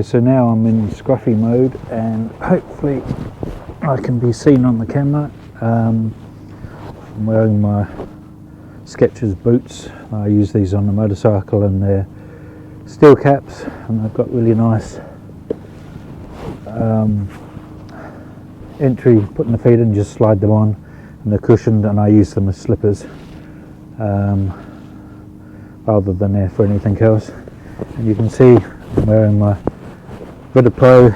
So now I'm in scruffy mode and hopefully I can be seen on the camera. I'm wearing my Skechers boots. I use these on the motorcycle and they're steel caps and they've got really nice entry, putting the feet in, just slide them on, and they're cushioned, and I use them as slippers rather than there for anything else. And you can see I'm wearing my Vida Pro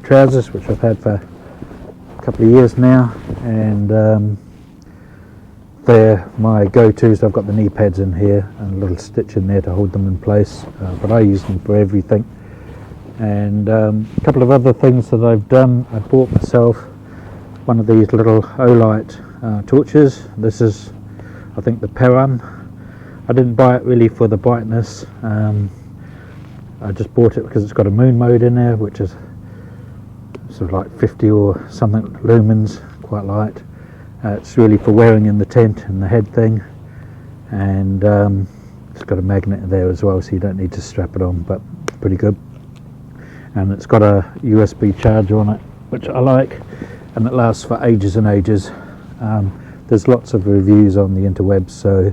trousers, which I've had for a couple of years now, and they're my go-tos. I've got the knee pads in here and a little stitch in there to hold them in place, but I use them for everything. And a couple of other things that I've done, I bought myself one of these little Olight torches. This is, I think, the Param. I didn't buy it really for the brightness. I just bought it because it's got a moon mode in there, which is sort of like 50 or something lumens, quite light. It's really for wearing in the tent and the head thing, and it's got a magnet there as well, so you don't need to strap it on, but pretty good. And it's got a USB charger on it, which I like, and it lasts for ages and ages. There's lots of reviews on the interwebs, so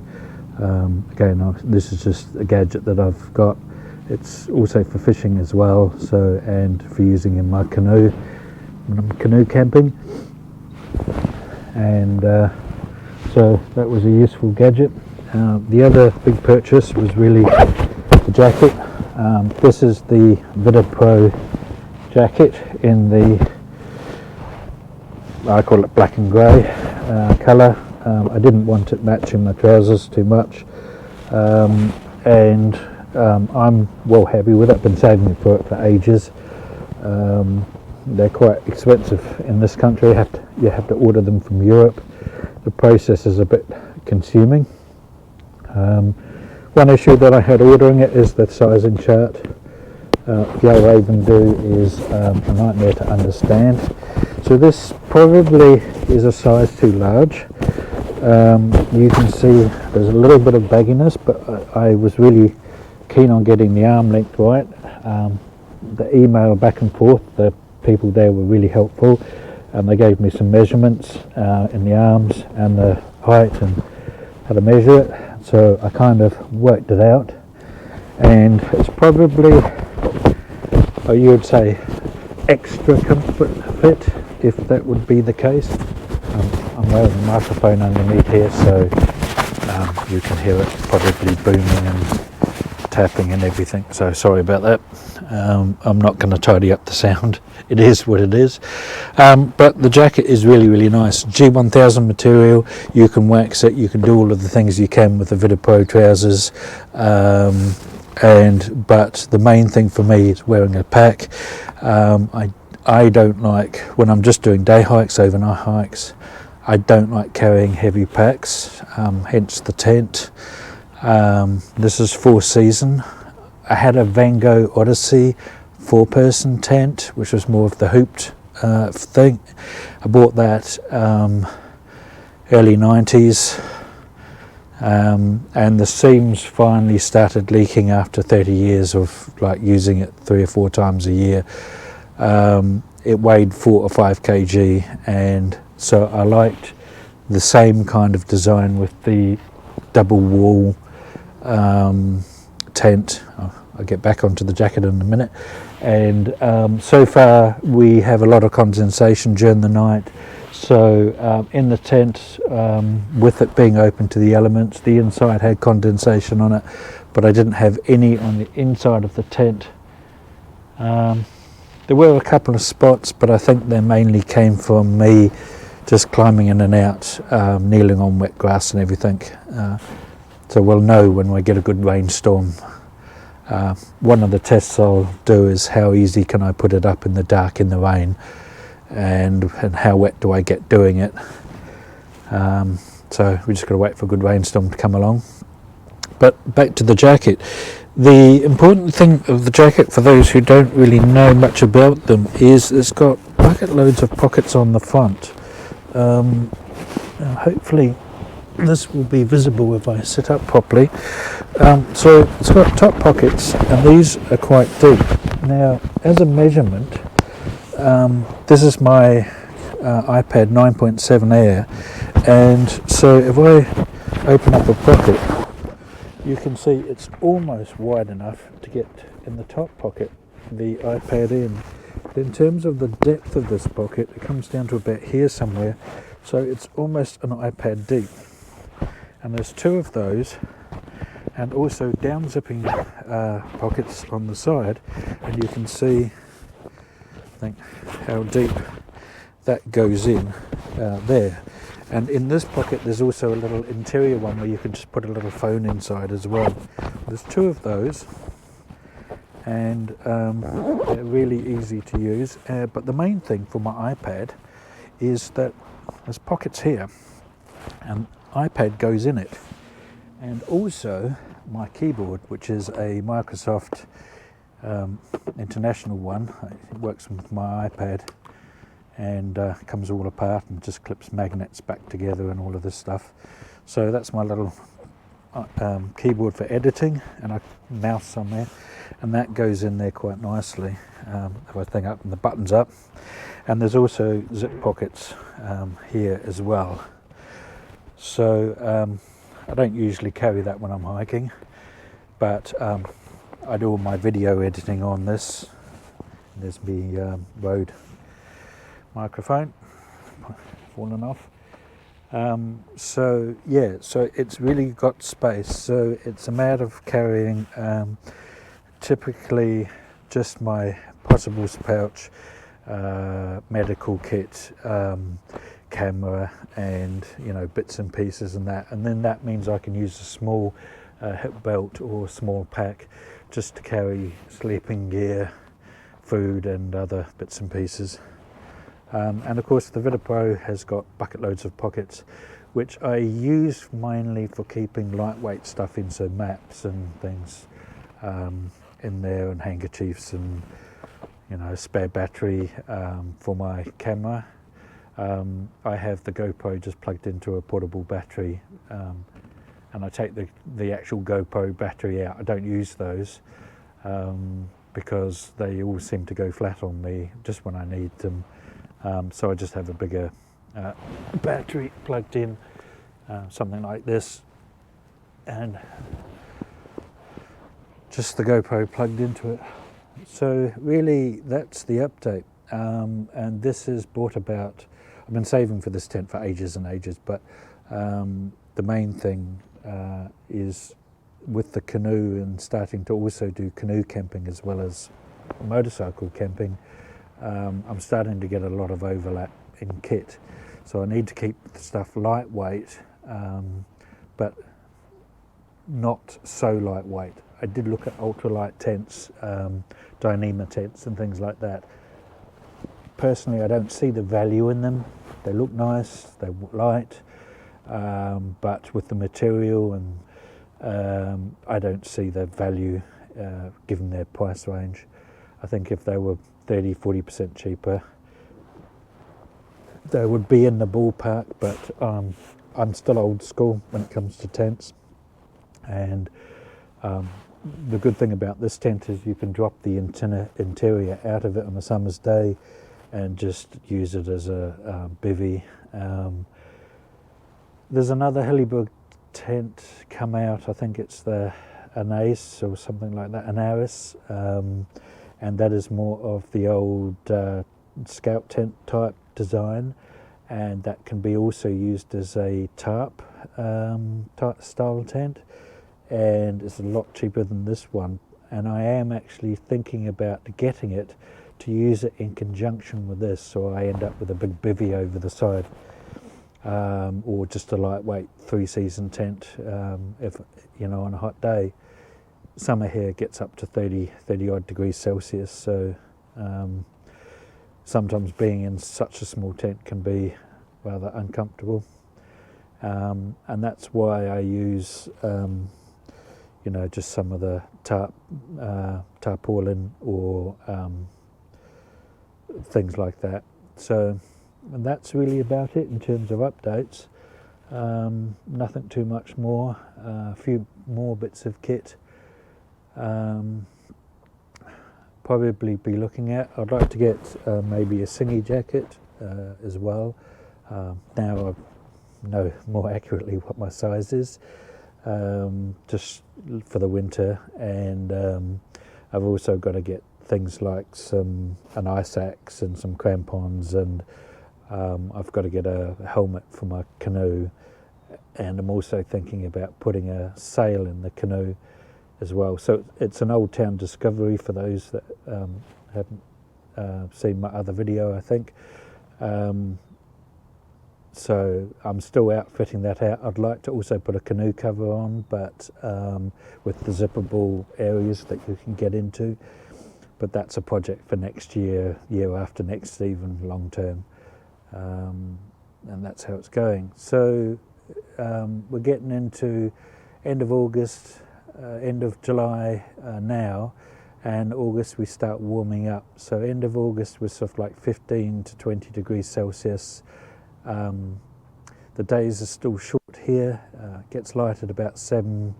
again, this is just a gadget that I've got. It's also for fishing as well, so, and for using in my canoe when I'm canoe camping. And so that was a useful gadget. The other big purchase was really the jacket. This is the Vida Pro jacket in the, I call it black and grey colour. I didn't want it matching my trousers too much, and I'm well happy with it. I've been saving for it for ages. They're quite expensive in this country. You have to order them from Europe. The process is a bit consuming. One issue that I had ordering it is the sizing chart. Raven do is a nightmare to understand. So this probably is a size too large. You can see there's a little bit of bagginess, but I was really keen on getting the arm length right. The email back and forth, the people there were really helpful, and they gave me some measurements in the arms and the height and how to measure it. So I kind of worked it out, and it's probably, you would say, extra comfort fit, if that would be the case. I'm wearing a microphone underneath here, so you can hear it probably booming and tapping and everything, so sorry about that. I'm not going to tidy up the sound. It is what it is. But the jacket is really, really nice. G1000 material. You can wax it. You can do all of the things you can with the Vida Pro trousers. But the main thing for me is wearing a pack. I don't like, when I'm just doing day hikes, overnight hikes, I don't like carrying heavy packs, hence the tent. This is 4-season. I had a Van Gogh Odyssey 4-person tent, which was more of the hooped thing. I bought that early 90s, and the seams finally started leaking after 30 years of like using it 3 or 4 times a year. It weighed 4 or 5 kg, and so I liked the same kind of design with the double wall tent. I'll get back onto the jacket in a minute. And so far we have a lot of condensation during the night, so in the tent, with it being open to the elements, the inside had condensation on it, but I didn't have any on the inside of the tent. There were a couple of spots, but I think they mainly came from me just climbing in and out, kneeling on wet grass and everything. So we'll know when we get a good rainstorm. One of the tests I'll do is how easy can I put it up in the dark in the rain, and how wet do I get doing it. So we just got to wait for a good rainstorm to come along. But back to the jacket. The important thing of the jacket, for those who don't really know much about them, is it's got bucket loads of pockets on the front. Hopefully this will be visible if I sit up properly. So it's got top pockets, and these are quite deep. Now, as a measurement, this is my iPad 9.7 Air, and so if I open up a pocket, you can see it's almost wide enough to get in the top pocket the iPad in. But in terms of the depth of this pocket, it comes down to about here somewhere, so it's almost an iPad deep. And there's two of those, and also down zipping pockets on the side, and you can see, I think, how deep that goes in there. And in this pocket there's also a little interior one where you can just put a little phone inside as well. There's two of those, and they're really easy to use, but the main thing for my iPad is that there's pockets here and iPad goes in it, and also my keyboard, which is a Microsoft international one. It works with my iPad and comes all apart and just clips magnets back together and all of this stuff. So that's my little keyboard for editing, and a mouse on there, and that goes in there quite nicely. Everything up and the buttons up, and there's also zip pockets here as well. So I don't usually carry that when I'm hiking, but I do all my video editing on this. There's the Rode microphone fallen off. So yeah, so it's really got space. So it's a matter of carrying typically just my possibles pouch, medical kit, camera, and bits and pieces and that, and then that means I can use a small hip belt or small pack just to carry sleeping gear, food and other bits and pieces. And of course the Vita Pro has got bucket loads of pockets, which I use mainly for keeping lightweight stuff in, so maps and things in there, and handkerchiefs, and spare battery for my camera. I have the GoPro just plugged into a portable battery, and I take the actual GoPro battery out. I don't use those because they all seem to go flat on me just when I need them. So I just have a bigger battery plugged in, something like this, and just the GoPro plugged into it. So really that's the update, and this is brought about, I've been saving for this tent for ages and ages, but the main thing is with the canoe and starting to also do canoe camping as well as motorcycle camping. I'm starting to get a lot of overlap in kit, so I need to keep the stuff lightweight, but not so lightweight. I did look at ultralight tents, Dyneema tents and things like that. Personally, I don't see the value in them. They look nice, they're light, but with the material, and I don't see the value given their price range. I think if they were 30-40% cheaper, they would be in the ballpark, but I'm still old school when it comes to tents, and the good thing about this tent is you can drop the interior out of it on a summer's day and just use it as a bivvy. There's another Helleberg tent come out, I think it's the Anaris or something like that, Anaris, and that is more of the old scout tent type design, and that can be also used as a tarp style tent, and it's a lot cheaper than this one, and I am actually thinking about getting it to use it in conjunction with this, so I end up with a big bivvy over the side, or just a lightweight 3-season tent, if on a hot day. Summer here gets up to 30 odd degrees Celsius, so sometimes being in such a small tent can be rather uncomfortable, and that's why I use just some of the tarpaulin or things like that. So, and that's really about it in terms of updates. Nothing too much more. A few more bits of kit. probably be looking at. I'd like to get maybe a singy jacket as well. Now I know more accurately what my size is, just for the winter, and I've also got to get things like an ice axe and some crampons, and I've got to get a helmet for my canoe, and I'm also thinking about putting a sail in the canoe as well. So it's an old town discovery for those that haven't seen my other video, I think. So I'm still outfitting that out. I'd like to also put a canoe cover on, but with the zippable areas that you can get into. But that's a project for next year, year after next, even long term. And that's how it's going. So we're getting into end of August, end of July now, and August we start warming up. So end of August was sort of like 15 to 20 degrees Celsius. The days are still short here. It gets light at about 7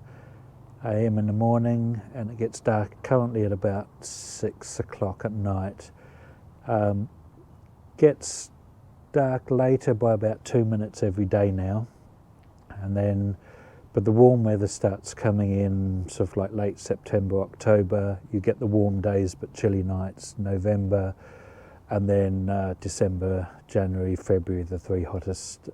a.m. in the morning, and it gets dark currently at about 6 o'clock at night. Gets dark later by about 2 minutes every day now, and then but the warm weather starts coming in sort of like late September, October. You get the warm days but chilly nights, November, and then December, January, February, the three hottest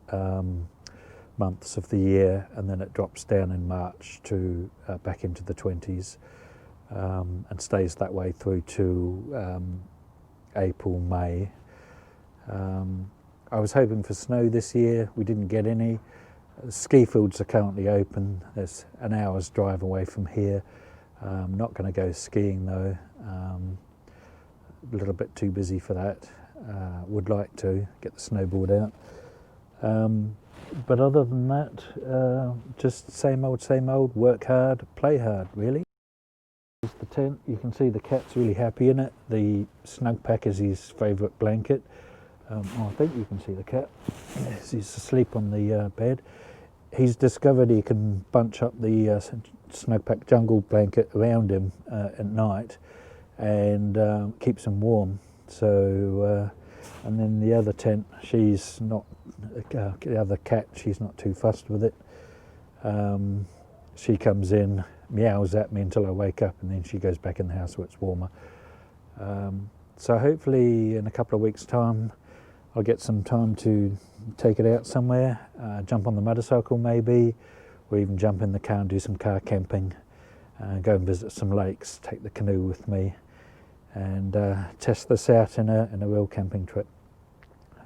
months of the year, and then it drops down in March to back into the 20s, and stays that way through to April, May. I was hoping for snow this year. We didn't get any. Ski fields are currently open. There's an hour's drive away from here. I'm not going to go skiing though. A little bit too busy for that. Would like to get the snowboard out. But other than that, just same old, work hard, play hard, really. Here's the tent. You can see the cat's really happy in it. The snug pack is his favourite blanket. I think you can see the cat. He's asleep on the bed. He's discovered he can bunch up the snug pack jungle blanket around him at night, and keeps him warm. So, and then the other tent, she's not, the other cat, she's not too fussed with it. She comes in, meows at me until I wake up, and then she goes back in the house where it's warmer. So hopefully in a couple of weeks' time, I'll get some time to take it out somewhere, jump on the motorcycle maybe, or even jump in the car and do some car camping, go and visit some lakes, take the canoe with me, and test this out in a real camping trip.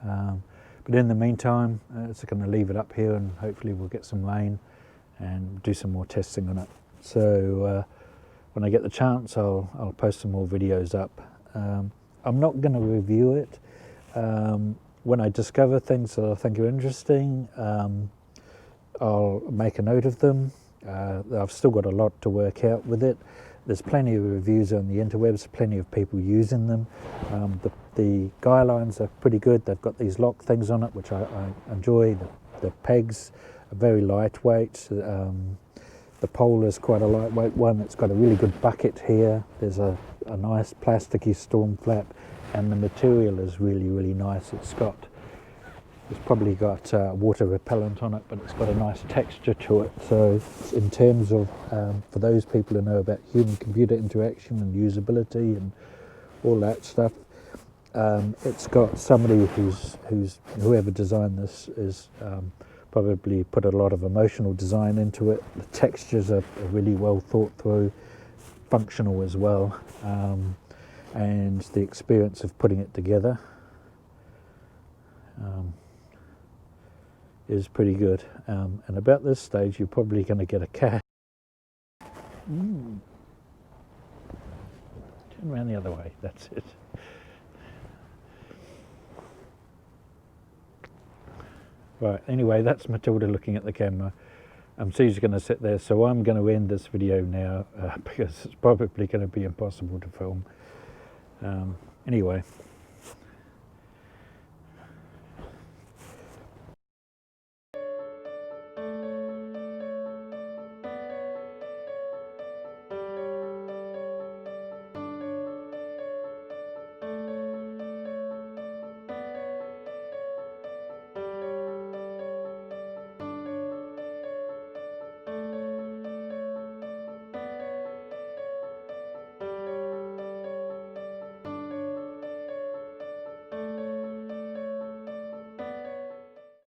But in the meantime, it's going to leave it up here, and hopefully we'll get some rain and do some more testing on it. So when I get the chance, I'll post some more videos up. I'm not going to review it. When I discover things that I think are interesting, I'll make a note of them. I've still got a lot to work out with it. There's plenty of reviews on the interwebs, plenty of people using them. The guidelines are pretty good. They've got these lock things on it, which I enjoy. The pegs are very lightweight. The pole is quite a lightweight one. It's got a really good bucket here. There's a nice plasticky storm flap, and the material is really, really nice. It's probably got water repellent on it, but it's got a nice texture to it. So in terms of, for those people who know about human-computer interaction and usability and all that stuff, it's got somebody whoever designed this is probably put a lot of emotional design into it. The textures are really well thought through, functional as well, and the experience of putting it together is pretty good. And about this stage, you're probably going to get a cat. Turn around the other way, that's it. Right, anyway, that's Matilda looking at the camera. She's going to sit there, so I'm going to end this video now because it's probably going to be impossible to film. Anyway.